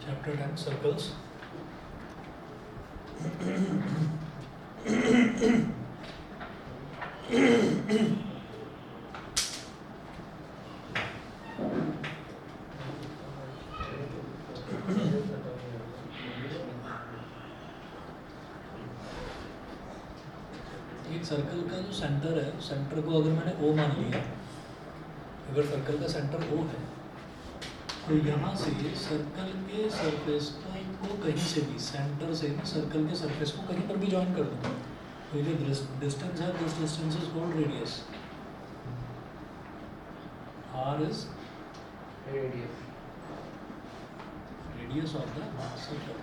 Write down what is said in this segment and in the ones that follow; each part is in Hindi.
Chapter 10 Circles. एक सर्कल का जो सेंटर है, सेंटर को अगर मैंने O मान लिया, अगर सर्कल का सेंटर O है तो यहाँ से सर्कल के सरफेस को कहीं से भी, सेंटर से भी सर्कल के सरफेस को कहीं पर भी ज्वाइन कर दूँगा। तो ये डिस्टेंस है, this distance is called radius. R is radius of the circle.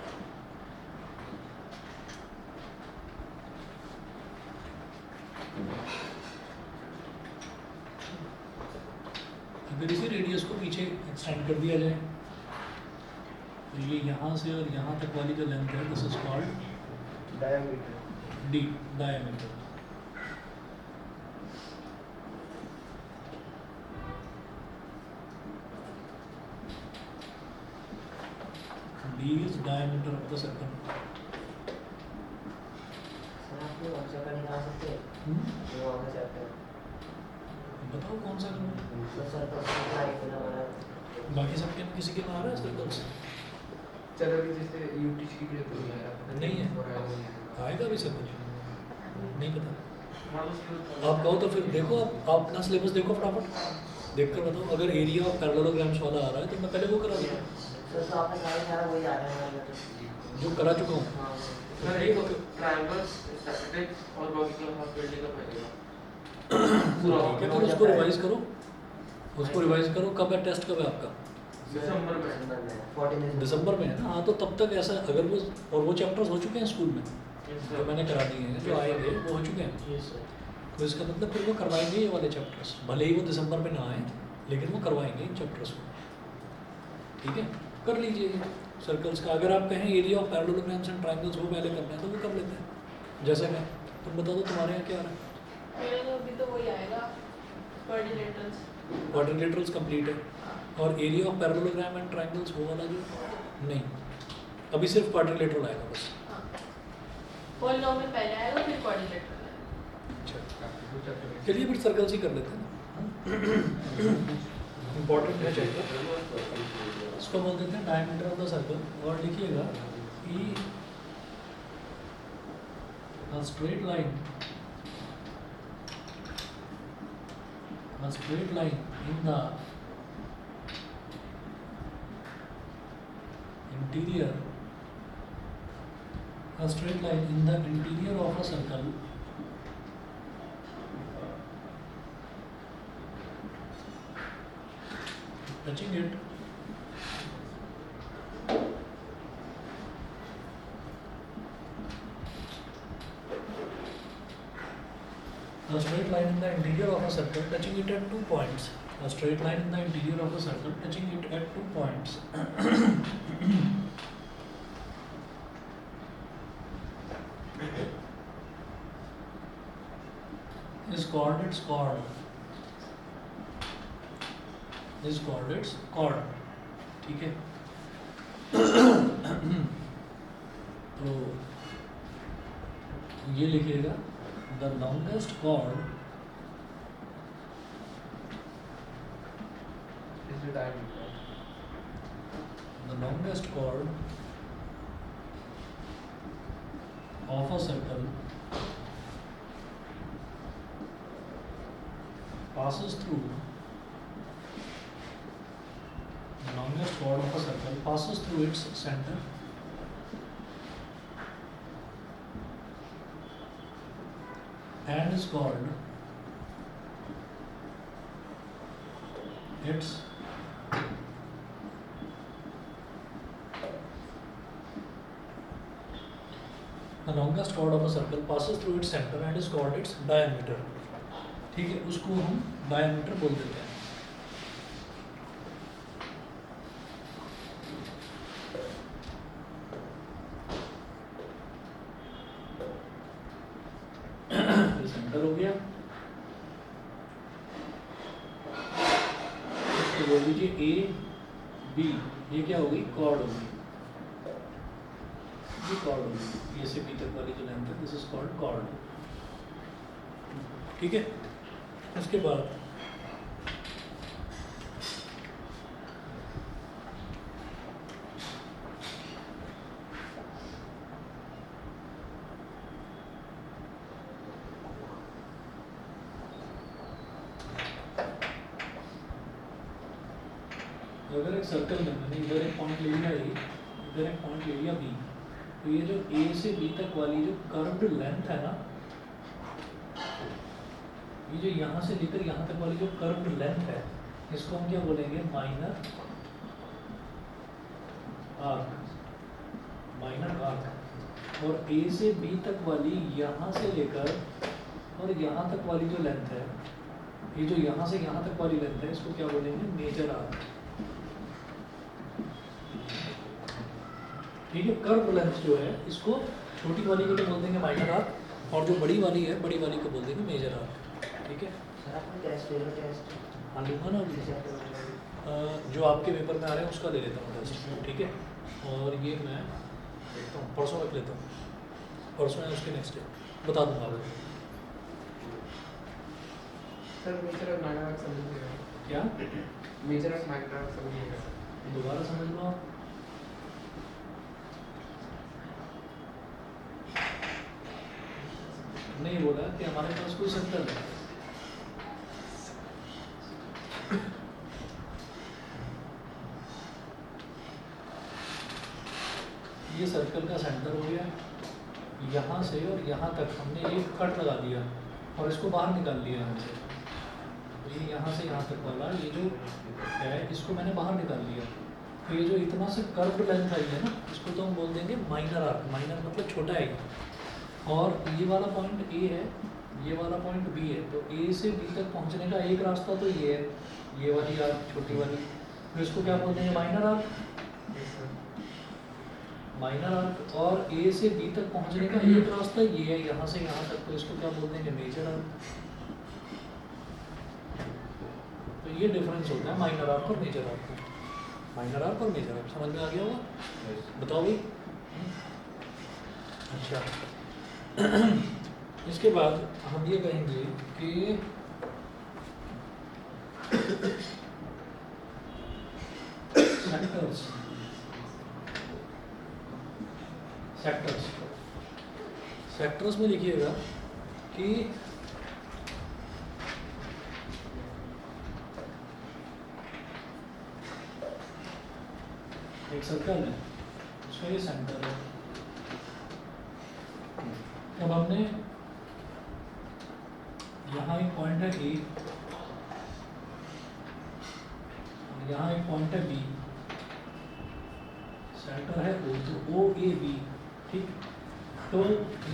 अगर इसी रेडियस को पीछे एक्सटेंड कर दिया जाए तो ये यहाँ से और यहाँ तक वाली जो लेंथ है, this is called diameter. D, diameter. D is diameter of the circle. बताओ कौन सा करना? बाकी सबके किसी के में आ रहा है सर्कल्स? चलो कि जैसे यूटीसी की तो नहीं है। आएगा भी सर्कल? नहीं पता। आप कहो तो फिर देखो, आप अपना सिलेबस देखो फटाफट, देख कर बताओ। अगर एरिया ऑफ पैरेललोग्राम्स वाला आ रहा है तो मैं पहले वो करा दूँगा जो करा चुका हूँ। ठीक है, फिर उसको रिवाइज करो, उसको रिवाइज करो। कब है टेस्ट, कब है आपका? दिसंबर में है ना? हाँ, तो तब तक ऐसा अगर वो, और वो चैप्टर्स हो चुके हैं स्कूल में जो मैंने करा दिए हैं, जो आएंगे वो हो चुके हैं। तो इसका मतलब फिर वो करवाएंगे ये वाले चैप्टर्स, भले ही वो दिसंबर में ना आए लेकिन वो करवाएंगे इन चैप्टर्स को। ठीक है, कर लीजिए सर्कल्स का। अगर आप कहें area of parallelograms and triangles वो पहले करना है तो वो कर लेते हैं। जैसे मैं, तुम बता दो तुम्हारे यहाँ क्या आ रहा है? मेरा तो अभी तो वही आएगा, क्वाड्रिलेटरल्स। क्वाड्रिलेटरल्स कंप्लीट है, और area of parallelogram and triangles वो वाला जो नहीं, अभी सिर्फ क्वाड्रिलेटरल आएगा बस। पॉलीनॉमियल पहले आएगा फिर क्वाड्रिलेटरल आएगा। अच्छा, चलिए फिर सर्कल्स ही कर लेते हैं। इम्पोर्टेंट है चैप्टर, इसको बोल देते हैं डायमीटर ऑफ द सर्कल। और लिखिएगा कि a straight line in the interior, a straight line in the interior of a circle touching it a straight line in the interior of a circle touching it at 2 points. A straight line in the interior of a circle touching it at 2 points. is called its chord. Is called its chord. ठीक है? तो ये लिखिएगा, the longest chord is the diameter. The longest chord of a circle passes through, the longest chord of a circle passes through its center and is called its the longest chord of a circle passes through its center and is called its diameter. ठीक है, उसको हम diameter बोल देते हैं। सेंटर हो गया, तो बोल दीजिए ए बी, ये क्या होगी? कॉर्ड होगी। ये कॉर्ड होगी, ए से बी तक वाली जो लेंथ है दिस इज कॉल्ड कॉर्ड। ठीक है, उसके बाद अगर एक सर्कल में मैंने इधर एक पॉइंट ले लिया ए, इधर एक पॉइंट ले लिया बी, तो ये जो ए से बी तक वाली जो कर्व्ड लेंथ है ना, ये जो यहाँ से लेकर यहाँ तक वाली जो कर्व्ड लेंथ है, इसको हम क्या बोलेंगे? Minor arc. Minor arc. और ए से बी तक वाली यहाँ से लेकर और यहाँ तक वाली जो लेंथ है, ये जो यहाँ से यहाँ तक वाली लेंथ है, इसको क्या बोलेंगे? Major arc. ठीक है, कर्व लेंथ जो है इसको छोटी वाली को तो बोल देंगे माइनर आर्क, और जो बड़ी वाली है बड़ी वाली को बोल देंगे मेजर आर्क। ठीक है, सर आपको टेस्ट ले लो टेस्ट। हाँ लूँगा ना अभी। जो आपके पेपर में आ रहे हैं उसका ले लेता हूँ टेस्ट। ठीक है, और ये मैं देखता हूँ, परसों रख लेता हूँ, परसों है उसके नेक्स्ट डे बता दूँगा आपको। सर मेजर और माइनर आर्क समझिएगा। क्या मेजर और माइनर आर्क समझिएगा। दोबारा समझ लो आप। नहीं बोला कि हमारे पास कोई सर्कल है, ये सर्कल का सेंटर हो गया, यहाँ से और यहाँ तक हमने एक कट लगा दिया और इसको बाहर निकाल लिया यहाँ से। ये यहाँ से यहाँ तक वाला ये जो है इसको मैंने बाहर निकाल लिया, तो ये जो इतना से कर्व लेंथ आई है ना, इसको तो हम बोल देंगे माइनर आर्क। माइनर मतलब छोटा है ये। और ये वाला पॉइंट ए है, ये वाला पॉइंट बी है, तो ए से बी तक पहुंचने का एक रास्ता तो ये है, ये वाली आर्क छोटी वाली, तो इसको क्या बोलते हैं? Minor arc. Minor arc. और ए से बी तक पहुंचने का एक रास्ता ये है, यहाँ से यहाँ तक, तो इसको क्या बोलते हैं? Major arc. तो ये डिफरेंस होता है माइनर आर्क और मेजर आर्क का। माइनर आर्क और मेजर आर्क समझ में आ गया होगा? बताओ भाई। अच्छा, इसके बाद हम ये कहेंगे कि सेक्टर्स। सेक्टर्स सेक्टर्स में लिखिएगा कि एक सर्कल है, उसका ये सेंटर है। अब हमने यहाँ एक पॉइंट है ए, यहाँ एक पॉइंट है बी, सेंटर है ओ, तो ओ ए बी। ठीक, तो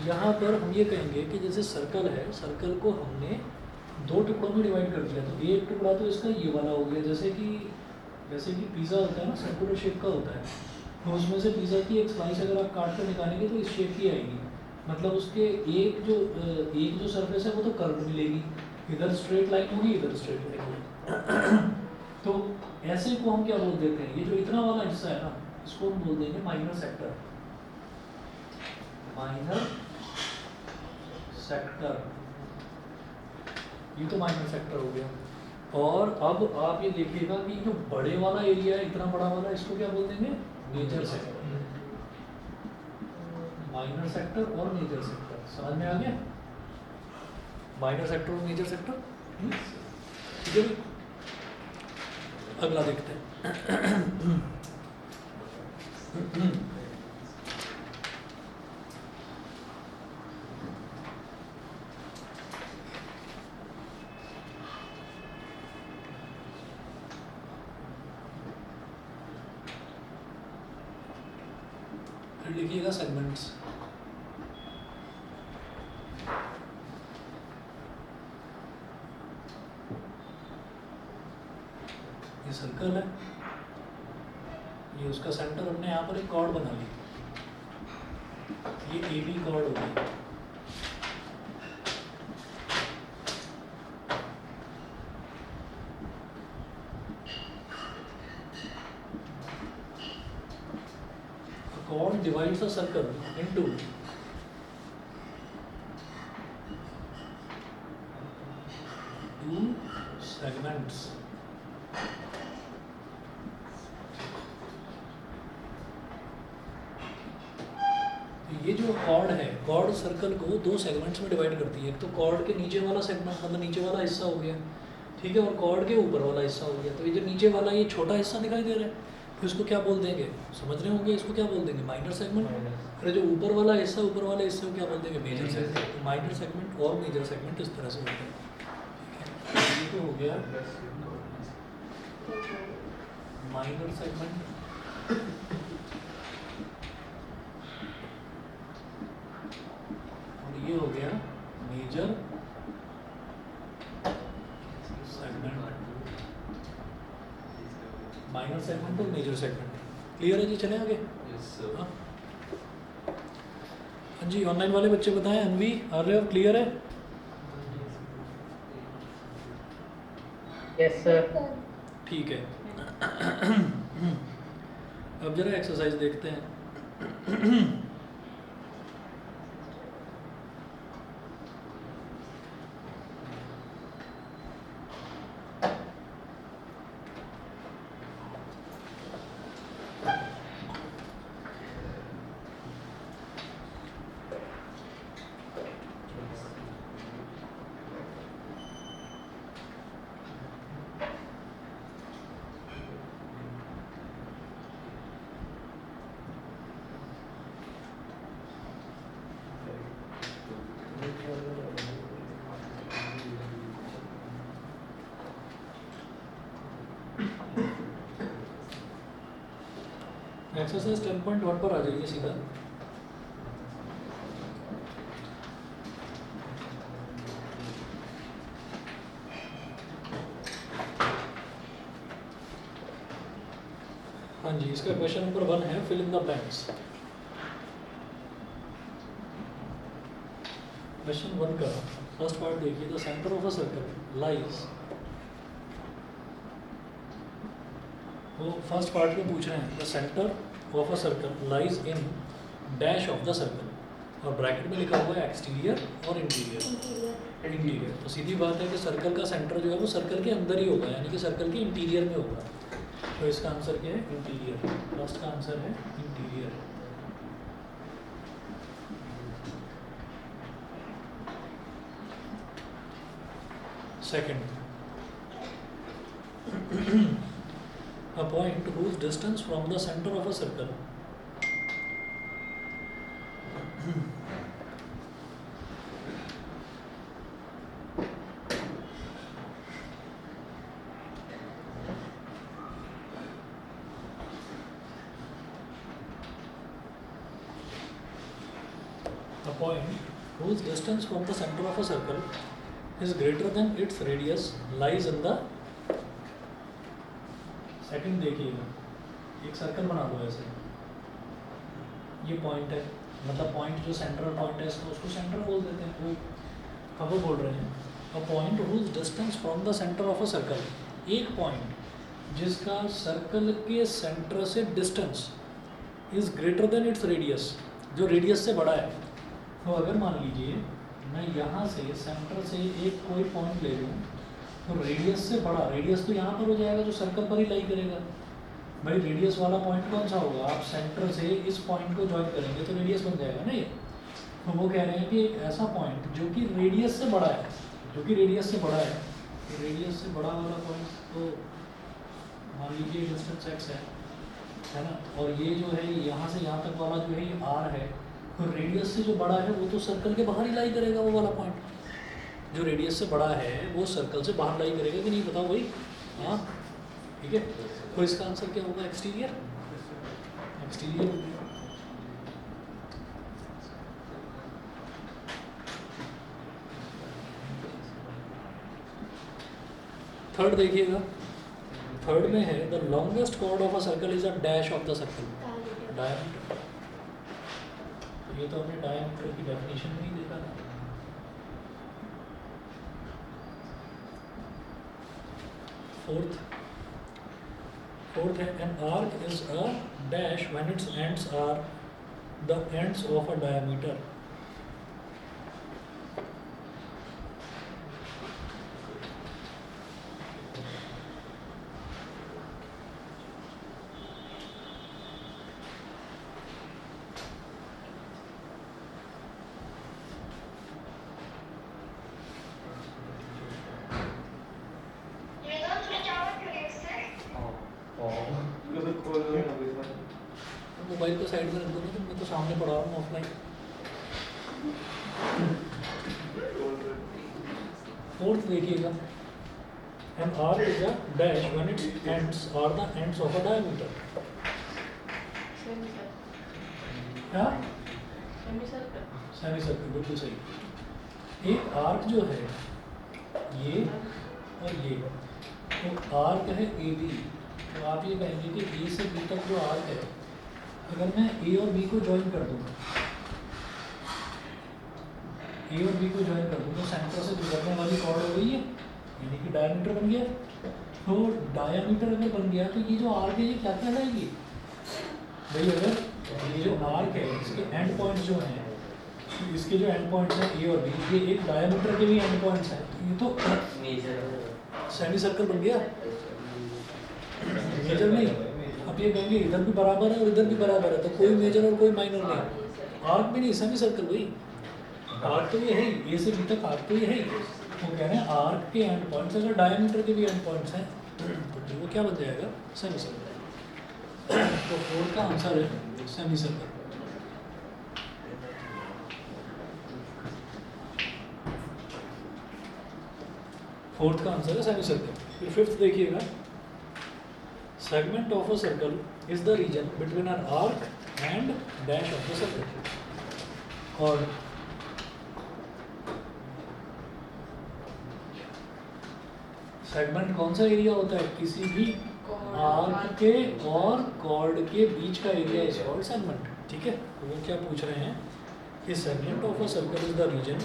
यहाँ पर हम ये कहेंगे कि जैसे सर्कल है, सर्कल को हमने दो टुकड़ों में डिवाइड कर दिया, तो एक टुकड़ा तो इसका ये वाला हो गया, जैसे कि पिज़्ज़ा होता है ना, सर्कुलर शेप का होता है, तो उसमें से पिज़्ज़ा की एक स्लाइस अगर आप काट कर निकालेंगे तो इस शेप की आएगी, मतलब उसके एक जो सरफेस है वो तो कर्व मिलेगी, इधर स्ट्रेट लाइन होगी, इधर स्ट्रेट लाइन होगी। तो ऐसे को हम क्या बोल देते हैं? ये जो इतना वाला हिस्सा है ना, इसको हम बोल देंगे माइनर सेक्टर। माइनर सेक्टर, ये तो माइनर सेक्टर हो गया। और अब आप ये देखिएगा कि जो बड़े वाला एरिया है, इतना बड़ा वाला, इसको क्या बोल देंगे? Major sector. माइनर सेक्टर और मेजर सेक्टर समझ में आ गया? माइनर सेक्टर और मेजर सेक्टर। ठीक है, अगला देखते हैं। फिर लिखिएगा सेगमेंट्स। ये सर्कल है, ये उसका सेंटर, हमने यहाँ पर एक कॉर्ड बना ली, ये ए बी कॉर्ड हो गई। chord divides a circle into two segments. ये जो कॉर्ड है, कॉर्ड सर्कल को दो सेगमेंट्स में डिवाइड करती है। एक तो कॉर्ड के नीचे वाला सेगमेंट मतलब नीचे वाला हिस्सा हो गया, ठीक है, और कॉर्ड के ऊपर वाला हिस्सा हो गया। तो ये जो नीचे वाला ये छोटा हिस्सा दिखाई दे रहा है, फिर इसको क्या बोल देंगे, समझ रहे होंगे, इसको क्या बोल देंगे, माइनर सेगमेंट। अरे जो ऊपर वाला हिस्सा, ऊपर वाले हिस्से को क्या बोल देंगे, मेजर सेगमेंट। माइनर सेगमेंट और मेजर सेगमेंट इस तरह से होते हैं। ये तो हो गया माइनर सेगमेंट और ये हो गया मेजर सेगमेंट। माइनर सेगमेंट और मेजर सेगमेंट क्लियर है जी। चले आगे। हाँ हाँ जी, ऑनलाइन वाले बच्चे बताएं, अनवी आ रहे हो, क्लियर है? Yes sir. ठीक है। अब जरा एक्सरसाइज देखते हैं। एक्सरसाइज 10.1 पर आ जाइए सीधा। हाँ जी, इसका क्वेश्चन नंबर 1 है, fill in the blanks. Question 1 का फर्स्ट पार्ट देखिए। The centre of a circle lies, वो फर्स्ट पार्ट में पूछ रहे हैं, the centre of a circle lies in dash of the circle, और ब्रैकेट में लिखा हुआ है एक्सटीरियर और इंटीरियर। इंटीरियर तो सीधी बात है कि सर्कल का सेंटर जो है वो सर्कल के अंदर ही होगा, यानी कि सर्कल के इंटीरियर में होगा। तो इसका आंसर क्या है, इंटीरियर। फर्स्ट का आंसर है interior. Second, a point whose distance from the center of a circle a point whose distance from the center of a circle is greater than its radius lies in the second. देखिएगा, एक सर्कल बना दो ऐसे, ये पॉइंट है, मतलब पॉइंट जो सेंट्रल पॉइंट है इसको उसको सेंटर बोल देते हैं, वो खबर बोल रहे हैं। A point whose distance from the centre of a circle, एक पॉइंट जिसका सर्कल के सेंटर से distance is greater than its radius, जो रेडियस से बड़ा है। तो अगर मान लीजिए मैं यहाँ से सेंटर से एक कोई पॉइंट ले लूँ तो रेडियस से बड़ा, रेडियस तो यहाँ पर हो जाएगा जो सर्कल पर ही लाई करेगा। भाई रेडियस वाला पॉइंट कौन सा होगा, आप सेंटर से इस पॉइंट को ज्वाइन करेंगे तो रेडियस बन जाएगा ना ये। तो वो कह रहे हैं कि एक ऐसा पॉइंट जो कि रेडियस से बड़ा है, जो कि रेडियस से बड़ा है, तो रेडियस से बड़ा वाला पॉइंट तो मान लीजिए डिस्टेंस एक्स है ना, और ये जो है यहाँ से यहाँ तक वाला जो है ये आर है। तो रेडियस से जो बड़ा है वो तो सर्कल के बाहर ही लाई करेगा, वो वाला पॉइंट जो रेडियस से बड़ा है वो सर्कल से बाहर लाई करेगा कि नहीं, बताओ भाई। हाँ ठीक है, तो इसका आंसर क्या होगा, एक्सटीरियर। एक्सटीरियर थर्ड देखिएगा, थर्ड में है the longest chord of a circle is a dash of the circle, diameter. ये तो हमने डायमीटर की डेफिनेशन में ही देखा था। फोर्थ है an arc is a dash when its ends are the ends of a diameter mobile को साइड में रख दो ना, तो मैं तो सामने पढ़ा रहा हूँ ऑफलाइन। फोर्थ देखिएगा, an arc is a dash when its ends are the ends of a diameter। क्या? सेमी सर्कल, बिल्कुल सही। एक आर्क जो है ये और ये, तो आर्क है ए बी, तो आप ये कहेंगे कि ए से बी तक जो आर्क है, अगर मैं ए और बी को ज्वाइन कर दूँ, ए और बी को ज्वाइन कर दूँ, तो सेंटर से गुजरने वाली कॉर्ड हो गई है, यानी कि डायमीटर बन गया। तो डायमीटर अगर बन गया तो ये जो आर्क है ये क्या कहलाएगी भाई? अगर ये जो आर्क है इसके एंड पॉइंट्स जो हैं, इसके जो एंड पॉइंट्स हैं ए और बी, ये एक डायमीटर के भी एंड पॉइंट्स हैं, तो ये तो सेमी सर्कल बन गया। मेजर नहीं, अब ये कहेंगे इधर भी बराबर है और इधर भी बराबर है, तो कोई मेजर और कोई माइनर नहीं, आर्क भी नहीं, सेमी सर्कल वही। आर्क तो ये है, ए से बी तक आर्क तो ये है। वो कह रहे हैं आर्क के एंड पॉइंट्स अगर डायमीटर के भी एंड पॉइंट्स हैं तो वो क्या बन जाएगा? Semi circle. तो 4 का आंसर है सेमी सर्कल। फोर्थ का आंसर है सेमी सर्कल। फिर फिफ्थ देखिएगा, segment of a circle is the region between an arc and dash of the circle. और सेगमेंट कौन सा एरिया होता है? किसी भी आर्क के और कॉर्ड के बीच का एरिया इज कॉल्ड सेगमेंट। ठीक है, तो वो क्या पूछ रहे हैं कि segment of a circle is the region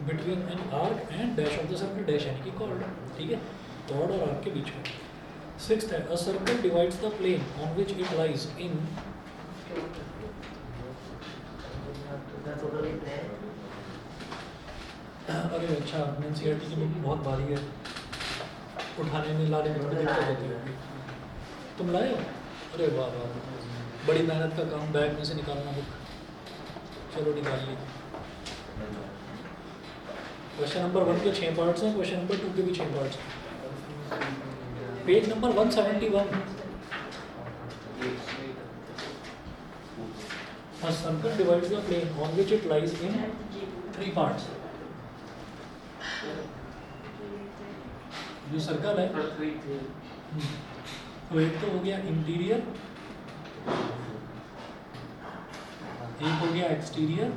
between an arc and dash of the circle, dash यानी कि कॉर्ड। ठीक है, कॉर्ड और आर्क के बीच में। सिक्स्थ है, a circle divides the plane on which it lies in. अरे अच्छा, एनसीईआरटी की बुक बहुत भारी है, उठाने में लाने में थोड़ी दिक्कत होती होगी। तुम लाए हो? अरे वाह वाह, बड़ी मेहनत का काम, बैग में से निकालना बुक। चलो निकाल ली। क्वेश्चन नंबर 1 के 6 पार्ट्स हैं, क्वेश्चन नंबर 2 के भी 6 पार्ट्स हैं। Page number 171। A circle divides the plane on which it lies in 3 parts। जो सर्कल है, तो एक तो हो गया इंटीरियर, एक हो गया एक्सटीरियर,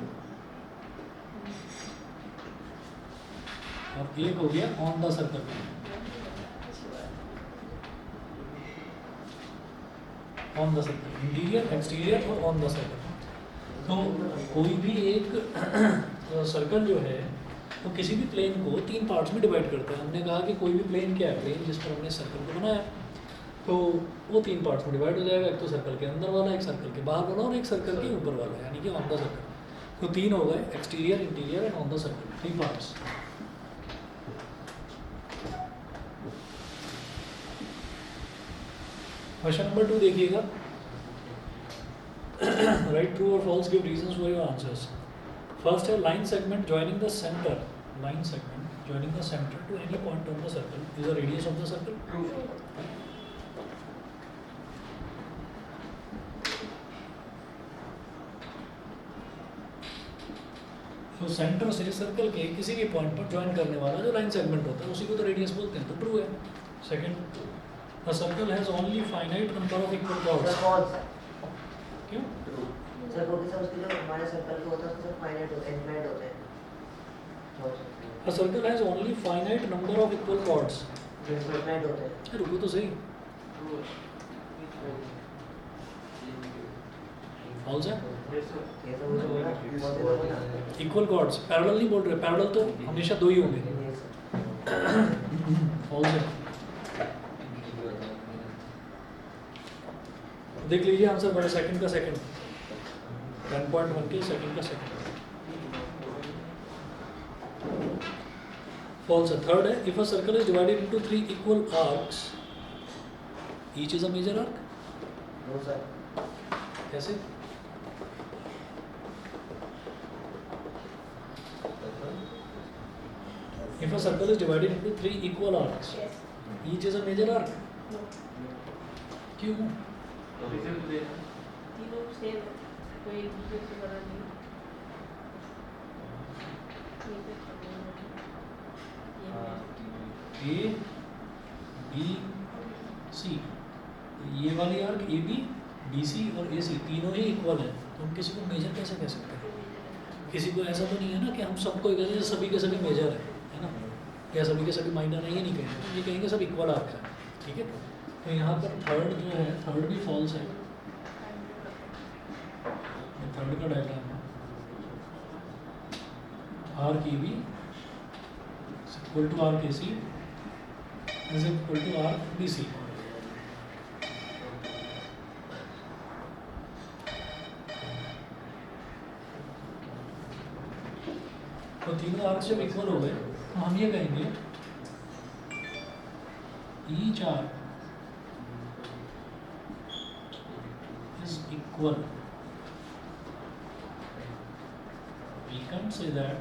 और एक हो गया on the circle. On the circle, interior, exterior और ऑन द सर्कल। तो कोई भी एक सर्कल जो है तो किसी भी प्लेन को 3 पार्ट्स में डिवाइड करता है। हमने कहा कि कोई भी प्लेन क्या है? प्लेन जिस पर हमने सर्कल को बनाया, तो वो 3 पार्ट्स में डिवाइड हो जाएगा। एक तो सर्कल के अंदर वाला, एक सर्कल के बाहर वाला और एक सर्कल के ऊपर वाला, यानी कि ऑन द सर्कल। तो 3 हो गए, exterior, interior and on the circle, 3 parts. Question number 2 देखिएगा, राइट ट्रू और false, give reasons for your answers. First है, line segment joining the centre, line segment joining the center to any point on the circle is the radius of the circle. True. तो सेंटर से सर्कल के किसी भी पॉइंट पर ज्वाइन करने वाला जो लाइन सेगमेंट होता है उसी को तो रेडियस बोलते हैं, तो ट्रू है। Second, a circle has only finite number of equal chords। क्यों? सर वो किसी उसके जो हमारे सर्कल के होता है उसके फाइनाइट होते हैं, इनफाइनाइट होते हैं। A circle has only finite number of equal chords। Infinite होते हैं। रुको तो सही, फॉल्स है। ये तो वो बोला इक्वल कॉर्ड्स, पैरेलल नहीं बोल रहे, पैरेलल तो हमेशा 2 ही होंगे। फॉल्स है। देख लीजिए आंसर बड़े सेकंड का सेकंड। 10.1 के सेकंड का सेकंड फॉल्स है। थर्ड है, if a circle is divided into 3 equal arcs each is a major arc. No sir. कैसे? If a circle is divided into 3 equal arcs, Yes. each is a major arc. No. क्यों? तीनों सेम है, कोई एक दूसरे से बड़ा नहीं है। ये तो ये है। A, B, C। ये वाली arc A B, B C और A C तीनों ही इक्वल है, तो हम किसी को मेजर कैसे कह सकते हैं? किसी को ऐसा तो नहीं है ना कि हम सबको ही कहते हैं सभी के सभी मेजर है ना, या सभी के सभी माइनर है, ये नहीं कहेंगे, ये कहेंगे सब इक्वल आर्क है। ठीक है, तो यहाँ पर थर्ड जो है, थर्ड भी फॉल्स है। थर्ड का डायग्राम है, arc A B equal to arc A C is equal to arc B C. तो तीनों आर्क जब इक्वल हो गए तो हम ये कहेंगे each arc is equal. We can say that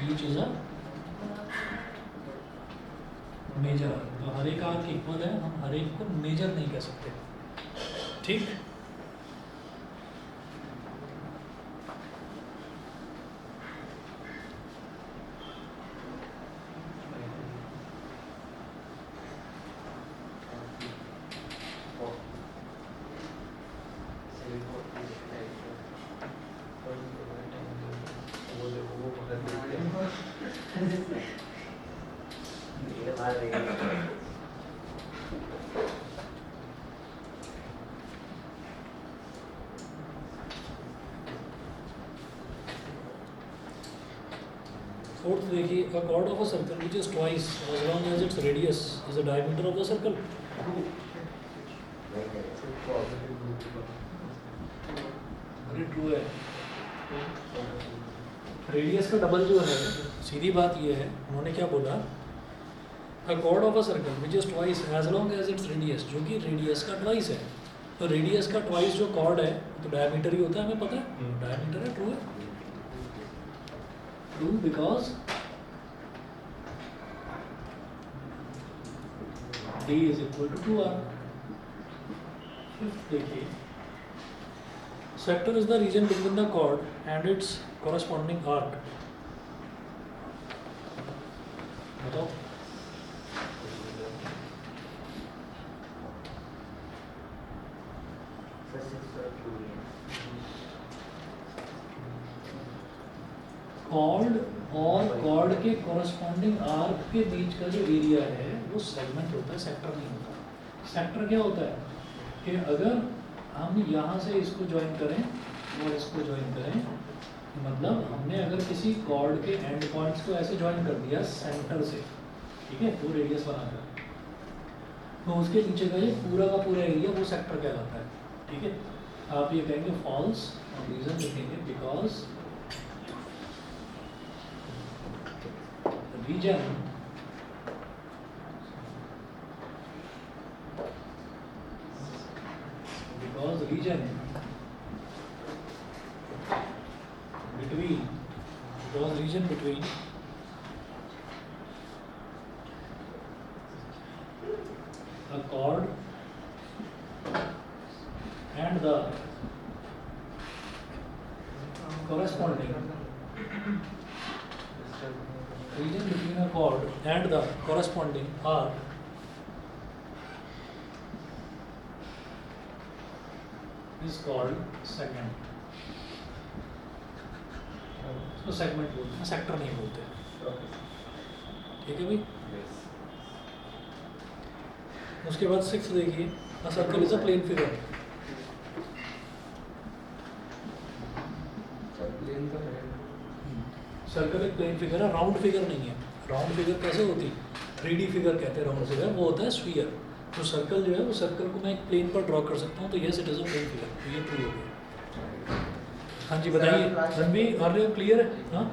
each is a major arc. तो हर एक आर्क इक्वल है, हम हर एक को मेजर नहीं कह सकते। ठीक, ये मार रही है। फोर्थ देखिए, a chord of a circle which is twice as long as its radius is the diameter of the circle. अरे ट्रू है, रेडियस का डबल जो है, सीधी बात ये है, उन्होंने क्या बोला, a chord of a circle which is twice as long as its radius, जो कि रेडियस का ट्वाइस है। तो रेडियस का ट्वाइस जो कॉर्ड है तो डायमीटर ही होता है, हमें पता है डायमीटर है। ट्रू है, true because D is equal to 2R। Fifth देखिए, sector is the region between the chord and its corresponding arc। बताओ, सर 6 और 2 है। कॉर्ड और कॉर्ड के कॉरस्पॉन्डिंग आर्क के बीच का जो एरिया है वो सेगमेंट होता है, सेक्टर नहीं होता। सेक्टर क्या होता है कि अगर हम यहाँ से इसको ज्वाइन करें और इसको ज्वाइन करें, मतलब हमने अगर किसी कॉर्ड के एंड पॉइंट्स को ऐसे ज्वाइन कर दिया सेंटर से, ठीक है, वो रेडियस बनाकर, तो उसके नीचे का ये पूरा का पूरा एरिया वो सेक्टर कहलाता है। ठीक है, आप ये कहेंगे फॉल्स और रीजन लिखेंगे because region because region between because region between a chord and the corresponding region between a chord and the corresponding arc is called segment। इसको सेगमेंट बोलते हैं, सेक्टर नहीं बोलते। ठीक है भाई। उसके बाद सिक्स देखिए, a circle is a plane figure। Plane तो है। सर्कल एक प्लेन फिगर है, राउंड फिगर नहीं है। राउंड फिगर कैसे होती है, 3D फिगर कहते हैं राउंड फिगर, वो होता है स्फीयर। तो सर्कल जो है वो सर्कल को मैं एक प्लेन पर ड्रॉ कर सकता हूँ, तो yes it is a plane figure, तो ये ट्रू हो गया। हाँ जी बताइए रणबीर, आर यू क्लियर है? हाँ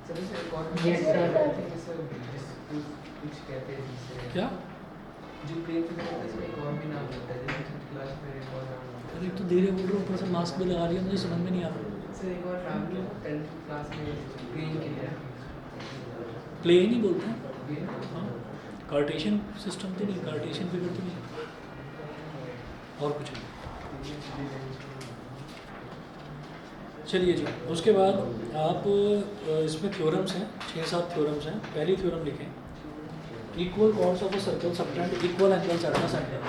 सर इसे एक और Yes, sir. कुछ कहते हैं जिससे क्या? जो प्लेन फिगर होता है इसमें एक और भी नाम होता है, जैसे क्लास में एक और नाम होता है। अरे तो धीरे बोल रहा हूँ, ऊपर से मास्क भी लगा लिया, मुझे समझ में नहीं आ रहा। सर एक और नाम भी 10th क्लास में प्लेन के लिए प्लेन ही बोलते हैं। प्लेन हाँ कार्टेशियन सिस्टम तो नहीं, कार्टेशियन फिगर तो नहीं, और कुछ नहीं। चलिए जी, उसके बाद आप इसमें थ्योरम्स हैं, 6-7 थ्योरम्स हैं। पहली थ्योरम लिखें, equal chords of a circle subtend equal angles at the centre.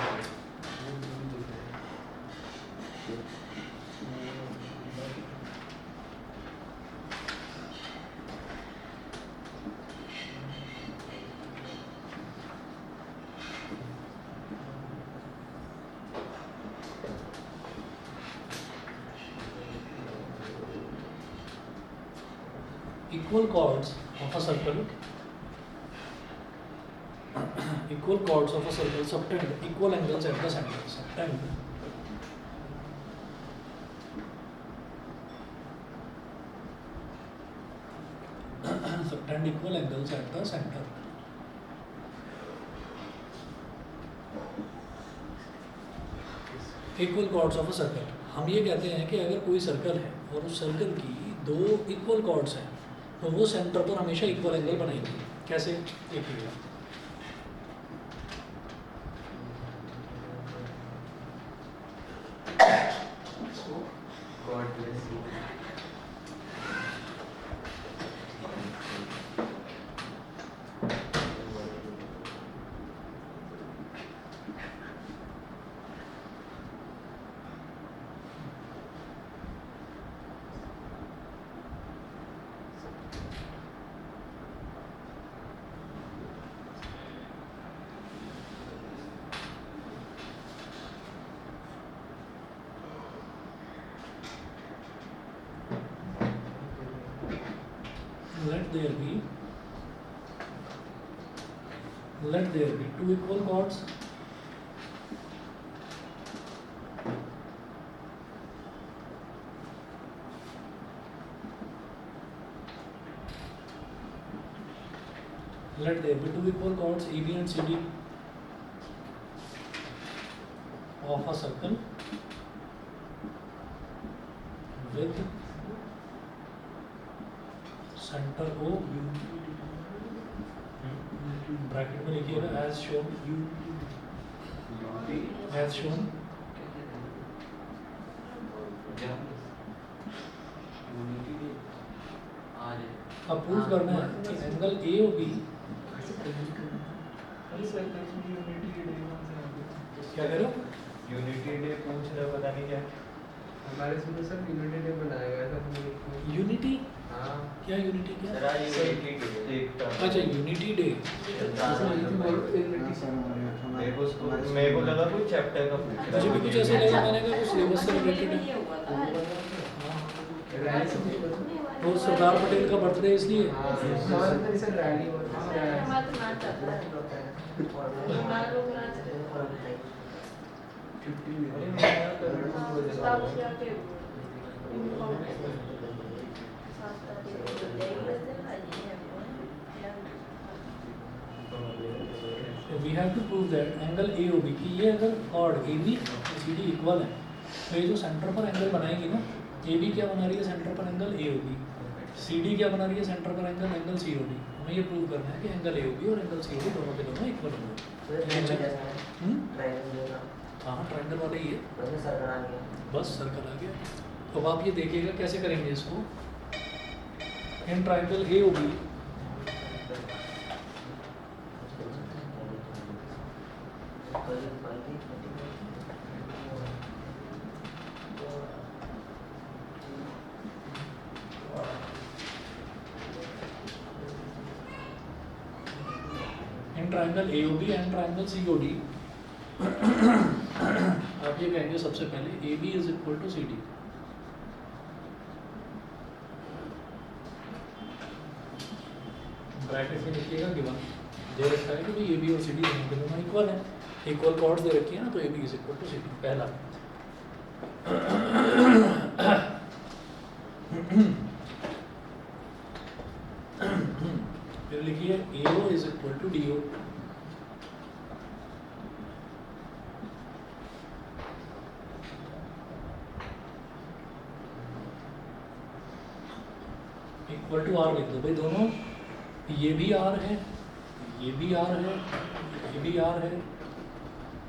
Equal chords of a circle, equal chords of a circle subtend equal angles at the center. Subtend subtend equal angles at the center. Equal chords of a circle, हम ये कहते हैं कि अगर कोई सर्कल है और उस सर्कल की दो इक्वल कॉर्ड्स हैं तो वो सेंटर पर हमेशा इक्वल एंगल बनाएंगे। कैसे? देखिएगा, God bless you. let there be two equal chords let there be two equal chords AB and CD of a circle with center O, bracket में लिखिएगा as shown, अब प्रूव करना है कि एंगल ए और बी क्या कह रहे हो? यूनिटी डे पूछ रहे, पता नहीं क्या। हमारे स्कूल में सर यूनिटी डे बनाया गया था हमने। यूनिटी? हाँ क्या यूनिटी? क्या? अच्छा यूनिटी डे। मेरे को लगा कोई चैप्टर का पूछ रहा मुझे भी कुछ ऐसा लगा, मैंने कहा कुछ सिलेबस से रिलेटेड है। रैली से कुछ बता। तो सरदार पटेल का बर्थडे इसलिए। हमारे अंदर सर रैली होती है। हमारा तो नाच आता है, हमारा लोग नाच छुट्टी तब क्या के यूनिफॉर्म में साथ साथ we have to prove that angle A O B की ये अगर chord A B C D equal है तो ये जो सेंटर पर एंगल बनाएगी ना, ए बी क्या बना रही है सेंटर पर angle A O B, C D क्या बना रही है सेंटर पर एंगल सी ओ डी। हमें ये प्रूव करना है कि एंगल ए ओ बी और एंगल सी ओ डी दोनों के दोनों इक्वल होंगे। हाँ ट्रायंगल वाले ही है, बस सर्कल आ गया। तो अब आप ये देखिएगा कैसे करेंगे इसको। इन triangle A O B triangle AOB and triangle COD आप ये कहेंगे सबसे पहले AB is equal to CD। Bracket में लिखिएगा गिवन दे रखा है कि भाई ए बी और सी डी दोनों के दोनों इक्वल हैं, इक्वल कॉर्ड्स दे रखी है ना, तो A B is equal to C D पहला। फिर लिखिए A O is equal to D O. Equal to R लिख दो भाई, दोनों ये भी आर है, ये भी आर है, ये भी आर है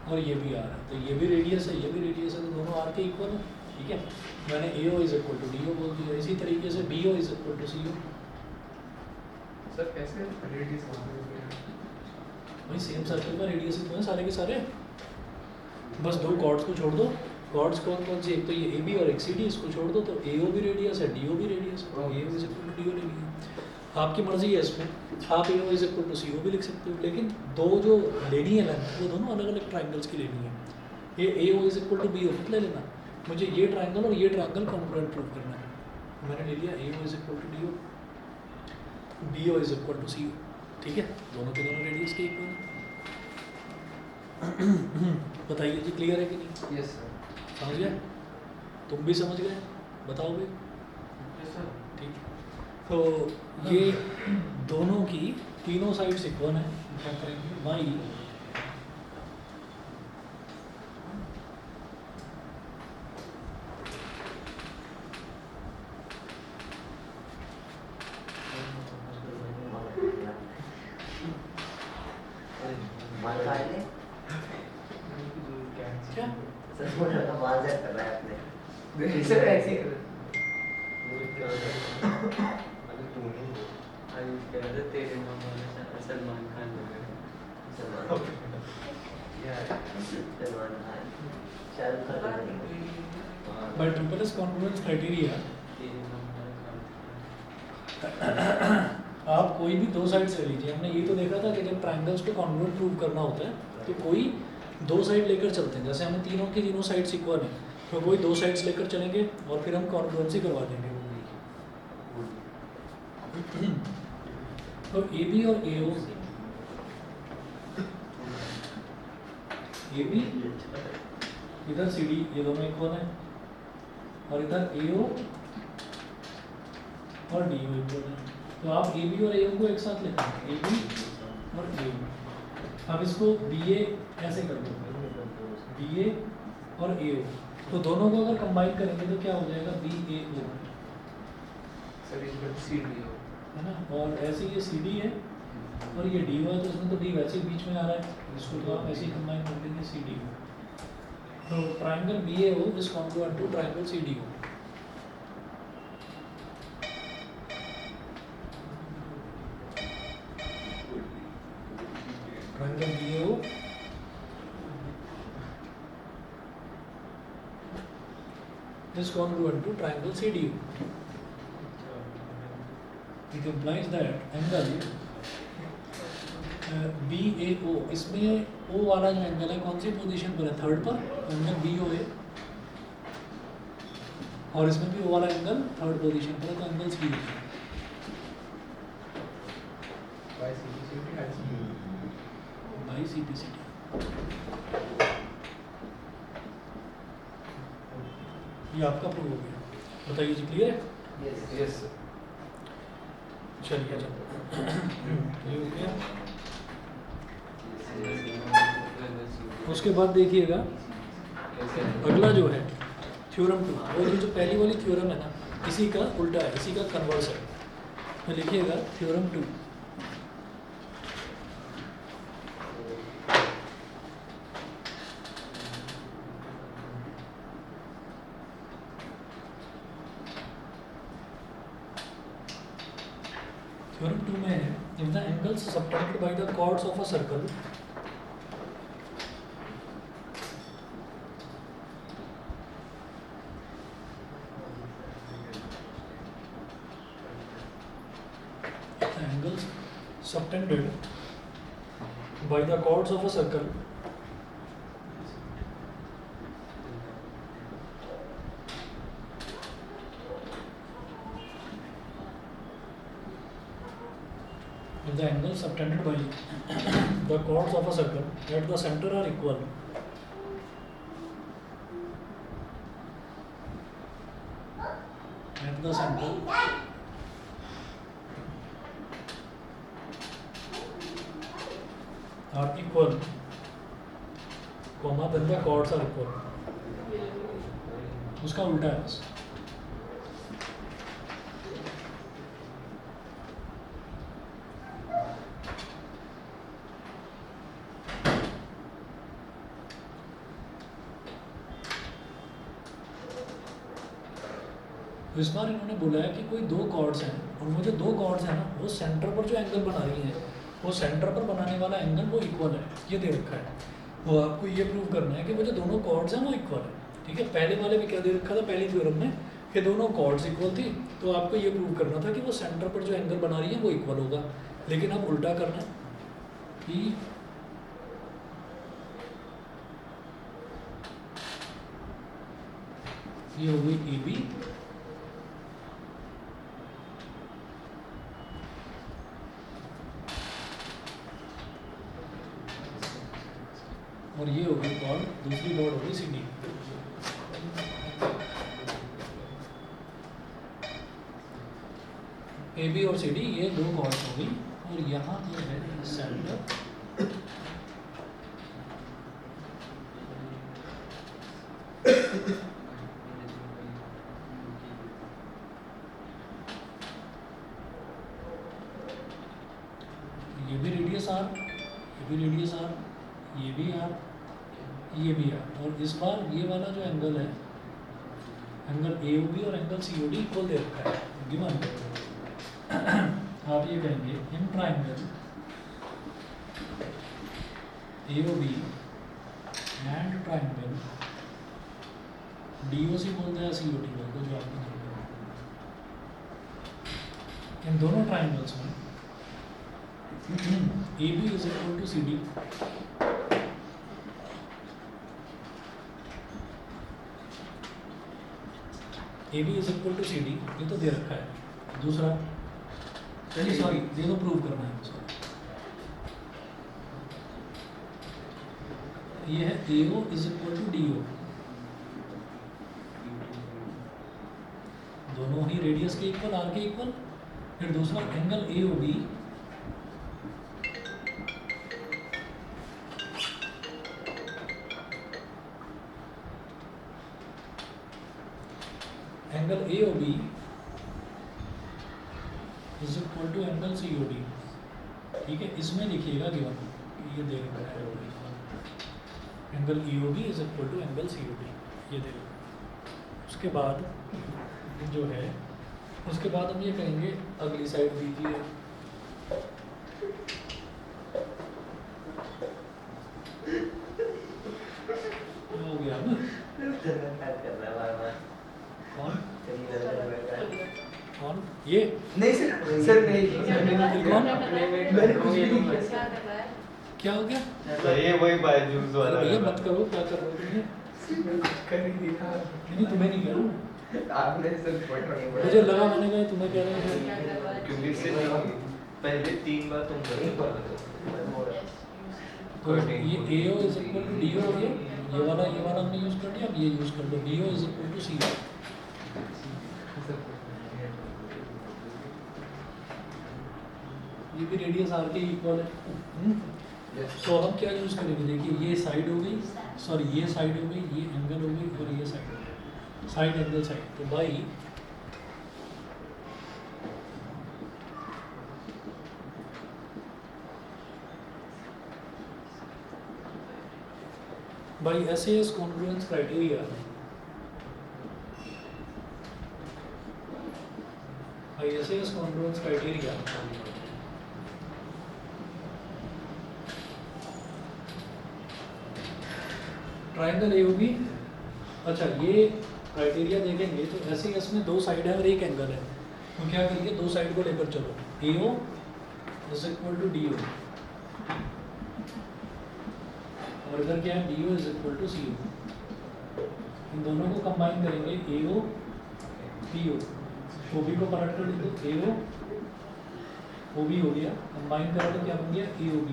और ये भी आर है, तो ये भी रेडियस है, ये भी रेडियस है, तो दोनों आर के इक्वल है। ठीक है, मैंने A O is equal to D O बोल दिया। इसी तरीके से B O is equal to C O. Sir कैसे रेडियस वहाँ पे भाई सेम सर्कल का रेडियस ही तो है सारे के सारे, बस दो कॉर्ड्स को छोड़ दो। कॉर्ड्स कौन कौन से, एक तो ये ए बी और एक सी डी, इसको छोड़ दो तो ए ओ भी रेडियस है, डी ओ भी रेडियस है, A O is equal to D O ले लिया। आपकी मर्जी है इसमें, आप A O is equal to C O भी लिख सकते हो, लेकिन दो जो लेनी है लेंथ वो दोनों अलग अलग ट्राइंगल्स की लेनी है। ये A O is equal to B O मत ले लेना, मुझे ये ट्राइंगल और ये ट्राइंगल कॉन्ग्रुएंट प्रूव करना है। मैंने ले लिया A O is equal to D O, B O is equal to C O. ठीक है, दोनों के दोनों रेडियस के इक्वल है। बताइए जी, क्लियर है कि नहीं? Yes sir. समझ गए? तुम भी समझ गए? बताओ भाई। Yes sir. ठीक, तो ये दोनों की तीनों साइड्स इक्वल हैं, क्या करेंगे वाई मान काट ले। क्या सर बोल रहा था मान सेट कर रहा है आपने। सर ऐसे ही तेरे नाम वाला सलमान खान लग रहा सलमान सलमान खान शाहरुख खान नहीं। Bye triple S congruence criteria है तेरे नाम वाला आप कोई भी दो साइड्स ले लीजिए। हमने ये तो देखा था कि जब ट्राइंगल्स को कॉन्ग्रुएंट प्रूव करना होता है तो कोई दो साइड लेकर चलते हैं, जैसे हमें तीनों की तीनों साइड्स इक्वल हैं तो कोई दो साइड्स लेकर चलेंगे और फिर हम कॉन्ग्रुएंसी करवा देंगे। तो ए बी और ए ओ, ए बी इधर सी डी, ये दोनों इक्वल हैं और इधर ए ओ और डी ओ इक्वल हैं। तो आप ए बी और ए ओ को एक साथ लेते हैं, ए बी और ए ओ। अब इसको बी ए ऐसे कर दो, बी ए और ए ओ, तो दोनों को अगर कंबाइन करेंगे तो क्या हो जाएगा, B A O sir is C D O है ना। और ऐसे ये सी डी है और ये डी ओ है, तो इसमें तो डी वैसे ही बीच में आ रहा है, इसको तो आप ऐसे ही कंबाइन कर देंगे सी डी ओ। तो triangle B A O is congruent to triangle C D O. Triangle B A O is congruent to triangle CDU. It implies that angle BAO, इसमें O वाला जो एंगल है कौन सी पोजीशन पर है, थर्ड पर, एंगल BOA, और इसमें भी O वाला एंगल थर्ड पोजीशन पर है, तो एंगल CDU बाई CPCD। ये आपका प्रूव हो गया। बताइए जी, क्लियर है? यस चलिए ये हो गया। उसके बाद देखिएगा अगला जो है थ्योरम 2, और ये जो पहली वाली थ्योरम है ना, इसी का उल्टा है, इसी का कन्वर्स है। तो लिखिएगा थ्योरम 2। थ्योरम 2 में है, if the angles subtended by the chords of a circle the angles subtended by the chords of a circle if the angles subtended by the chords of a circle at the center are equal, at the center are equal, comma, then the chords are equal. उसका उल्टा है बस. तो इस बार इन्होंने बोला है कि कोई दो कॉर्ड्स हैं और वो जो दो कॉर्ड्स हैं ना वो सेंटर पर जो एंगल बना रही हैं वो सेंटर पर बनाने वाला एंगल वो इक्वल है, ये दे रखा है. वो आपको ये प्रूव करना है कि वो जो दोनों कॉर्ड्स हैं वो इक्वल है. ठीक है, पहले वाले में क्या दे रखा था पहली थ्योरम में कि दोनों कॉर्ड्स इक्वल थी, तो आपको ये प्रूव करना था कि वो सेंटर पर जो एंगल बना रही है वो इक्वल होगा. लेकिन अब उल्टा करना है कि ये हो गई ए बी और ये हो गई कॉर्ड, दूसरी कॉर्ड हो गई सी डी. ए बी और सी डी ये दो कॉर्ड्स हो गई और यहाँ जो है सेंटर ये भी रेडियस आर, ये भी रेडियस आर, ये भी आर, ये भी आर. और इस बार ये वाला जो एंगल है, एंगल ए ओ बी और angle C O D equal दे रखा है गिवन. आप ये कहेंगे इन triangle A O B and triangle D O C बोलते हैं, सी ओ डी बोलते हैं, जो आपको नहीं पता. इन दोनों ट्राइंगल्स में A B is equal to C D, A B is equal to C D, ये तो दे रखा है. दूसरा सॉरी ये तो प्रूव करना है. सॉरी ये है A O is equal to D O, दोनों ही रेडियस के इक्वल, आर के इक्वल. फिर दूसरा angle A O B angle A O B is equal to angle C O D. ठीक है, इसमें लिखिएगा गिवन ये दे रखा है angle A O B is equal to angle C O D, ये दे रखा. उसके बाद जो है उसके बाद हम ये कहेंगे अगली साइड दीजिए. हो गया ना कौन कौन ये नहीं सर, सर नहीं सर, कौन? मैंने कुछ भी नहीं किया. क्या कर रहा है? क्या हो गया? तो ये वही बायजूस वाला भैया मत करो, क्या कर रहे हो तुम? कर ही दिखा. नहीं तुम्हें नहीं कह रहा हूँ. आपने सर पढ़ रही है. मुझे लगा मैंने कहा तुम्हें कह रहे क्या हैं. कर रहा है? क्योंकि इससे पहले 3 बार तुम कर तो ये A O is equal to D O हो गया, ये वाला हमने यूज़ कर लिया. अब ये यूज़ कर लो, D O is equal to C. ये भी रेडियस आर के इक्वल है. तो हम क्या यूज़ करेंगे, देखिए ये साइड हो गई, सॉरी ये साइड हो गई, ये एंगल हो गई और ये साइड हो गई, साइड एंगल साइड. तो by SAS congruence criteria, by SAS congruence criteria triangle AOB. अच्छा ये क्राइटेरिया देखेंगे तो SAS में 2 साइड है और 1 एंगल है. तो क्या करिए, 2 साइड को लेकर चलो. AO is equal to DO और इधर क्या है, DO is equal to CO. इन दोनों को कंबाइन करेंगे AO PO, OB को पलट कर लिख दो AO OB हो गया, कंबाइन करा तो क्या बन गया AOB,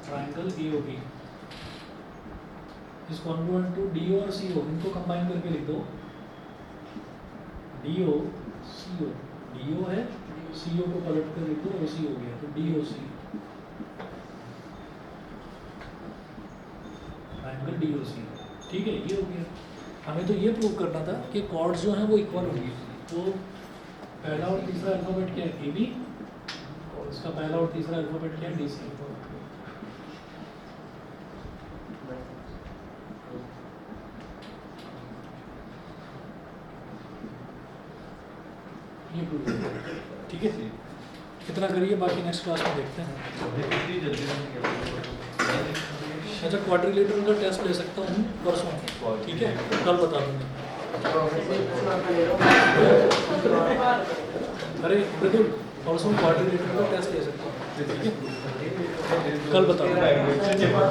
ट्राइंगल AOB। इस कॉन्ग्रुएंट टू DO और CO, इनको कंबाइन करके लिख दो DO CO, DO है CO को पलट कर लिख दो OC हो गया, तो DOC ट्राइंगल DOC। ठीक है, ये हो गया। हमें तो ये प्रूव करना था कि कॉर्ड्स जो हैं वो इक्वल होंगी, तो पहला और तीसरा अल्फाबेट क्या है AB, और इसका पहला और तीसरा अल्फाबेट क्या है DC। ये प्रूव ठीक है, इतना करिए, बाकी नेक्स्ट क्लास में देखते हैं। कितनी जल्दी अच्छा, क्वाड्रिलेटरल का टेस्ट ले सकता हूँ परसों, ठीक है, कल बता दूँगा। अरे बिल्कुल, परसों क्वाड्रिलेटरल का टेस्ट ले सकता हूँ, ठीक है, कल बता दूँगा।